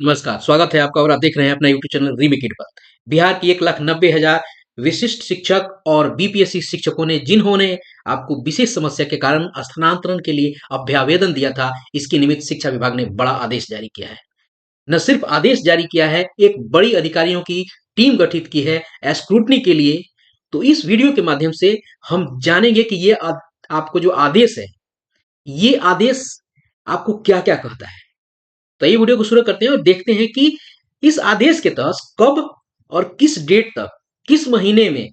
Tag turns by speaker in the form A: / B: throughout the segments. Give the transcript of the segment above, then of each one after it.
A: नमस्कार, स्वागत है आपका और आप देख रहे हैं अपना यूट्यूब चैनल रिमिकिड पर। बिहार की 1,90,000 विशिष्ट शिक्षक और बीपीएससी शिक्षकों ने जिन्होंने आपको विशेष समस्या के कारण स्थानांतरण के लिए अभ्यावेदन दिया था, इसके निमित्त शिक्षा विभाग ने बड़ा आदेश जारी किया है। न सिर्फ आदेश जारी किया है, एक बड़ी अधिकारियों की टीम गठित की है स्क्रूटनी के लिए। तो इस वीडियो के माध्यम से हम जानेंगे कि ये आपको जो आदेश है, ये आदेश आपको क्या-क्या कहता है। तो ये वीडियो को शुरू करते हैं और देखते हैं कि इस आदेश के तहत कब और किस डेट तक, किस महीने में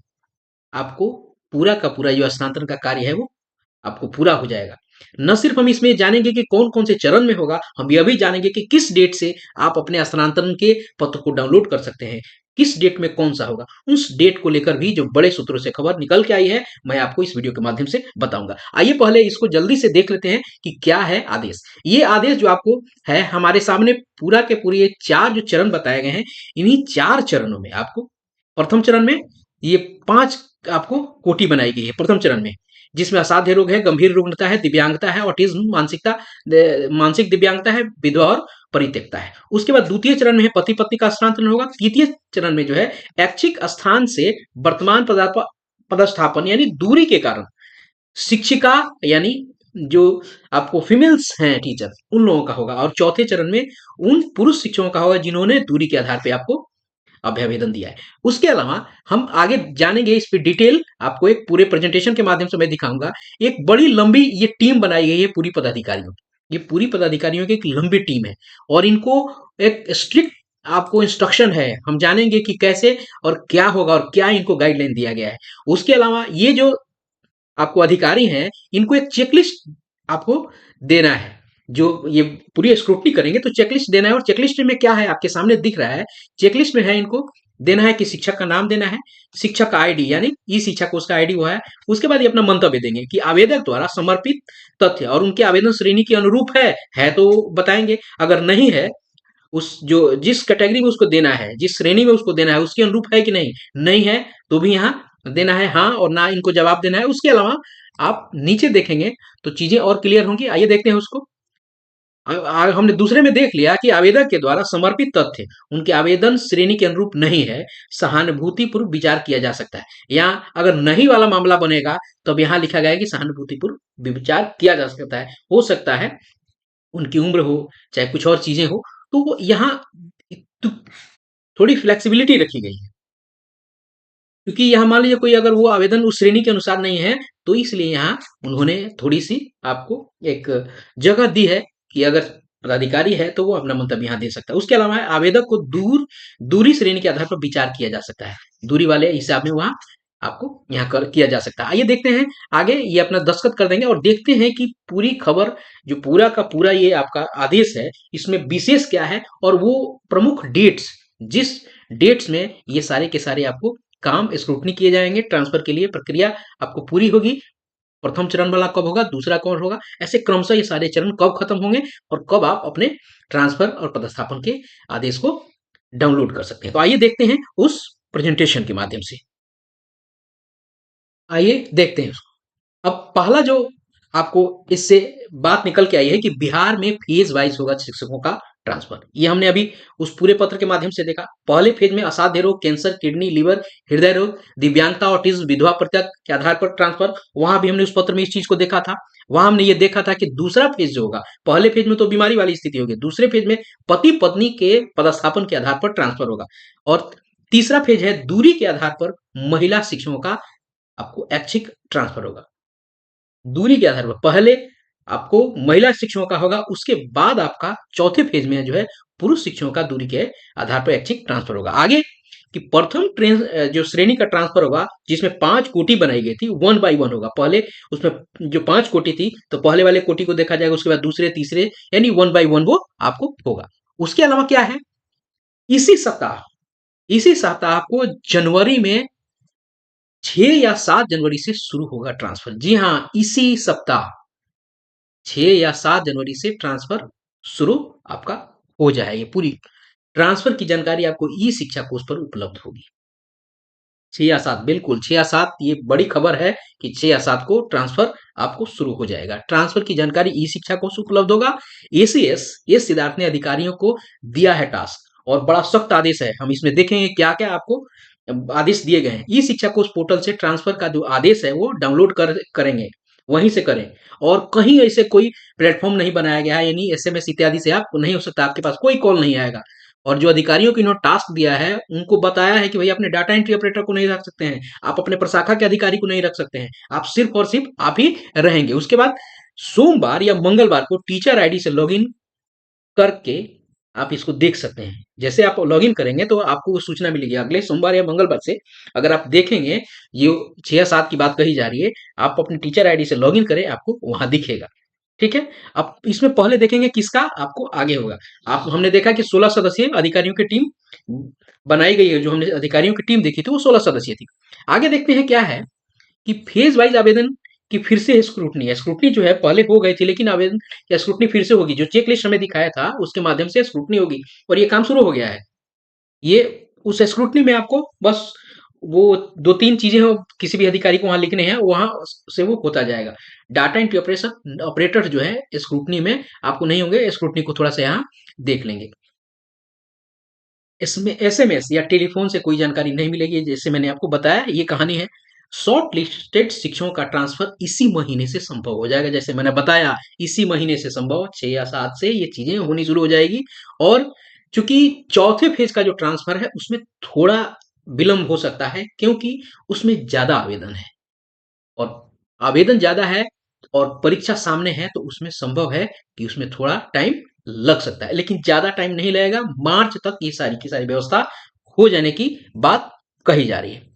A: आपको पूरा का पूरा जो हस्तांतरण का कार्य है वो आपको पूरा हो जाएगा। न सिर्फ हम इसमें जानेंगे कि कौन-कौन से चरण में होगा, हम यह भी जानेंगे कि किस डेट से आप अपने स्थानांतरण के पत्र को डाउनलोड कर सकते हैं। किस डेट में कौन-सा होगा, उस डेट को लेकर भी जो बड़े सूत्रों से खबर निकल के आई है, मैं आपको इस वीडियो के माध्यम से बताऊँगा। आइए पहले इसको जल्दी से देख लेते हैं कि क्या है आदेश। ये आदेश जो आपको है हमारे सामने पूरा के पूरे ये 4 जो चरण बताए गए हैं, इन्हीं 4 चरणों में आपको प्रथम चरण में ये 5 आपको कोटि बनाई गई है प्रथम चरण में। जिसमें असाध्य रोग है, गंभीर रुग्णता है, दिव्यांगता है, ऑटिज्म, मानसिक दिव्यांगता है, विधवा और परित्यक्ता है। उसके बाद द्वितीय चरण में है पति पत्नी का स्थानांतरण होगा। तृतीय चरण में जो है ऐच्छिक स्थान से वर्तमान पदस्थापन यानी दूरी के कारण शिक्षिका यानी जो आपको फीमेल्स हैं टीचर उन लोगों का होगा। और चौथे चरण में उन पुरुष शिक्षकों का होगा जिन्होंने दूरी के आधार पर आपको अभ्यावेदन दिया है। उसके अलावा हम आगे जानेंगे इस पे डिटेल आपको एक पूरे प्रेजेंटेशन के माध्यम से मैं दिखाऊंगा। एक बड़ी लंबी ये टीम बनाई गई है पूरी पदाधिकारियों की। ये पूरी पदाधिकारियों की एक लंबी टीम है और इनको एक स्ट्रिक्ट आपको इंस्ट्रक्शन है। हम जानेंगे कि कैसे और क्या होगा और क्या इनको गाइडलाइन दिया गया है। उसके अलावा ये जो आपको अधिकारी हैं, इनको एक चेकलिस्ट आपको देना है। जो ये पूरी स्क्रूटनी करेंगे तो चेकलिस्ट देना है और चेकलिस्ट में क्या है आपके सामने दिख रहा है। चेकलिस्ट में है इनको देना है कि शिक्षक का नाम देना है, शिक्षक का आईडी यानी ई शिक्षक को उसका आईडी वो है। उसके बाद ये अपना मंतव्य देंगे कि आवेदक द्वारा समर्पित तथ्य और उनके आवेदन श्रेणी के अनुरूप है तो बताएंगे। अगर नहीं है, उस जो जिस कैटेगरी में उसको देना है, जिस श्रेणी में उसको देना है, उसके अनुरूप है कि नहीं, नहीं है तो भी यहाँ देना है हाँ और ना इनको जवाब देना है। उसके अलावा आप नीचे देखेंगे तो चीजें और क्लियर होंगी। आइए देखते हैं उसको। हमने दूसरे में देख लिया कि आवेदक के द्वारा समर्पित तथ्य उनके आवेदन श्रेणी के अनुरूप नहीं है, सहानुभूतिपूर्व विचार किया जा सकता है। यहाँ अगर नहीं वाला मामला बनेगा तब यहाँ लिखा गया है कि सहानुभूतिपूर्व विचार किया जा सकता है। हो सकता है उनकी उम्र हो, चाहे कुछ और चीजें हो, तो यहाँ तो थोड़ी फ्लेक्सिबिलिटी रखी गई है। क्योंकि यहाँ मान लीजिए कोई अगर वो आवेदन उस श्रेणी के अनुसार नहीं है, तो इसलिए यहाँ उन्होंने थोड़ी-सी आपको एक जगह दी है कि अगर पदाधिकारी है, तो वो अपना मंतव्य यहाँ दे सकता है। उसके अलावा आवेदक को दूरी श्रेणी के आधार पर विचार किया जा सकता है। दूरी वाले हिसाब में वहाँ आपको यहाँ कर किया जा सकता है। आइए देखते हैं आगे ये अपना दस्तखत कर देंगे और देखते हैं कि पूरी खबर जो पूरा का पूरा ये आपका आदेश है, इसमें विशेष क्या है और वो प्रमुख डेट्स जिस डेट्स में ये सारे के सारे आपको काम स्क्रूटनी किए जाएंगे, ट्रांसफर के लिए प्रक्रिया आपको पूरी होगी। प्रथम चरण वाला कब होगा, दूसरा कौन होगा, ऐसे क्रमशः ये सारे चरण कब खत्म होंगे और कब आप अपने ट्रांसफर और पदस्थापन के आदेश को डाउनलोड कर सकते हैं। तो आइए देखते हैं उस प्रेजेंटेशन के माध्यम से। आइए देखते हैं उसको। अब पहला जो आपको इससे बात निकल के आई है कि बिहार में फेज वाइज होगा शिक्षकों का ट्रांसफर। ये हमने अभी उस पूरे पत्र के माध्यम से देखा। पहले फेज में असाध्य रोग, कैंसर, किडनी, लीवर, हृदय रोग, दिव्यांगता, ऑटिज्म, विधवा प्रत्यक के आधार पर ट्रांसफर। वहां भी हमने उस पत्र में इस चीज को देखा था। वहां हमने ये देखा था कि दूसरा फेज जो होगा, पहले फेज में तो बीमारी वाली स्थिति होगी, दूसरे फेज में पति पत्नी के पदस्थापन के आधार पर ट्रांसफर होगा। और तीसरा फेज है दूरी के आधार पर महिला शिक्षकों का आपको ऐच्छिक ट्रांसफर होगा। दूरी के आधार पर पहले आपको महिला शिक्षकों का होगा, उसके बाद आपका चौथे फेज में जो है पुरुष शिक्षकों का दूरी के आधार पर ऐच्छिक ट्रांसफर होगा। आगे कि प्रथम ट्रेन जो श्रेणी का ट्रांसफर होगा जिसमें 5 कोटि बनाई गई थी, 1 बाय 1 होगा। पहले उसमें जो 5 कोटि थी तो पहले वाले कोटि को देखा जाएगा, उसके बाद दूसरे तीसरे यानी 1 बाय 1 वो आपको होगा। उसके अलावा क्या है, इसी सप्ताह को जनवरी में 6 या 7 जनवरी से शुरू होगा ट्रांसफर। जी हाँ, इसी सप्ताह 6 या 7 जनवरी से ट्रांसफर शुरू आपका हो जाएगी। पूरी ट्रांसफर की जानकारी आपको ई शिक्षा कोष पर उपलब्ध होगी। 6 या 7 बिल्कुल 6 या 7 ये बड़ी खबर है कि 6 या 7 को ट्रांसफर आपको शुरू हो जाएगा। ट्रांसफर की जानकारी ई शिक्षा कोष उपलब्ध होगा। एसीएस ये सिद्धार्थ ने अधिकारियों को दिया है टास्क और बड़ा सख्त आदेश है। हम इसमें देखेंगे क्या-क्या आपको आदेश दिए गए हैं। ई शिक्षा कोष पोर्टल से ट्रांसफर का जो आदेश है वो डाउनलोड करेंगे, वहीं से करें और कहीं ऐसे कोई प्लेटफॉर्म नहीं बनाया गया है, यानी एसएमएस इत्यादि से आप नहीं हो सकता, आपके पास कोई कॉल नहीं आएगा। और जो अधिकारियों को इन्होंने टास्क दिया है उनको बताया है कि भाई अपने डाटा एंट्री ऑपरेटर को नहीं रख सकते हैं, आप अपने प्रशाखा के अधिकारी को नहीं रख सकते हैं, आप सिर्फ और सिर्फ आप ही रहेंगे। उसके बाद सोमवार या मंगलवार को टीचर आईडी से लॉगिन करके आप इसको देख सकते हैं। जैसे आप लॉगिन करेंगे तो आपको वो सूचना मिलेगी अगले सोमवार या मंगलवार से। अगर आप देखेंगे ये 6 या 7 की बात कही जा रही है, आप अपनी टीचर आईडी से लॉगिन करें, आपको वहां दिखेगा। ठीक है। अब इसमें पहले देखेंगे किसका आपको आगे होगा। आप हमने देखा कि 16 सदस्यीय अधिकारियों की टीम बनाई गई है। जो हमने अधिकारियों की टीम देखी थी वो 16 सदस्यीय थी। आगे देखते हैं क्या है कि फेज वाइज आवेदन की फिर से स्क्रूटनी है। स्क्रूटनी जो है पहले हो गई थी, लेकिन आवेदन या स्क्रूटनी फिर से होगी। जो चेक लिस्ट हमें दिखाया था उसके माध्यम से स्क्रूटनी होगी और ये काम शुरू हो गया है। ये उस स्क्रूटनी में आपको बस वो 2-3 चीजें हो, किसी भी अधिकारी को वहां लिखने हैं, वहां से वो होता जाएगा। डाटा एंट्री ऑपरेशन ऑपरेटर जो है स्क्रूटनी में आपको नहीं होंगे। स्क्रूटनी को थोड़ा सा यहाँ देख लेंगे। इसमें एसएमएस या टेलीफोन से कोई जानकारी नहीं मिलेगी। जैसे मैंने आपको बताया ये कहानी है। शॉर्ट लिस्टेड शिक्षकों का ट्रांसफर इसी महीने से संभव हो जाएगा। जैसे मैंने बताया इसी महीने से संभव, 6 या 7 से ये चीजें होनी शुरू हो जाएगी। और चूंकि चौथे फेज का जो ट्रांसफर है उसमें थोड़ा विलंब हो सकता है, क्योंकि उसमें ज्यादा आवेदन है और आवेदन ज्यादा है और परीक्षा सामने है, तो उसमें संभव है कि उसमें थोड़ा टाइम लग सकता है, लेकिन ज्यादा टाइम नहीं लगेगा। मार्च तक ये सारी की सारी व्यवस्था हो जाने की बात कही जा रही है।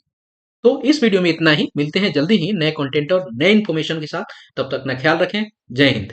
A: तो इस वीडियो में इतना ही। मिलते हैं जल्दी ही नए कंटेंट और नए इन्फॉर्मेशन के साथ। तब तक अपना ख्याल रखें। जय हिंद।